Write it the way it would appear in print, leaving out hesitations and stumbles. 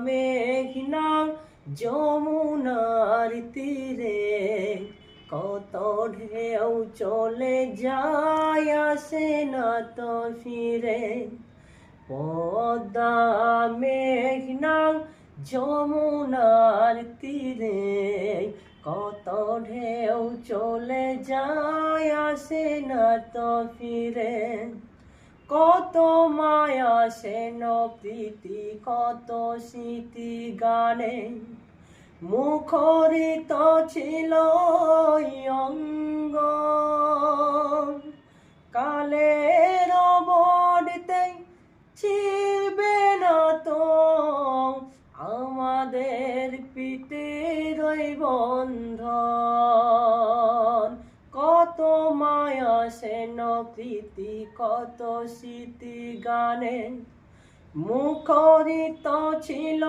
মেঘনা যমুনার তীরে কত ঢেউ চলে যায় আসে না তো ফিরে। পদ্মা মেঘনা যমুনার তীরে কত ঢেউ চলে যায় আসে না তো ফিরে। কত মায়া সেন প্রীতি কত স্মৃতি গানে মুখরিত ছিল অঙ্গ। কালের বড়তে ছিড়বে না তো আমাদের পিতের বন্ধন। কত মায়া সেন প্রীতি কত স্মৃতি গানে মুখরিত ছিল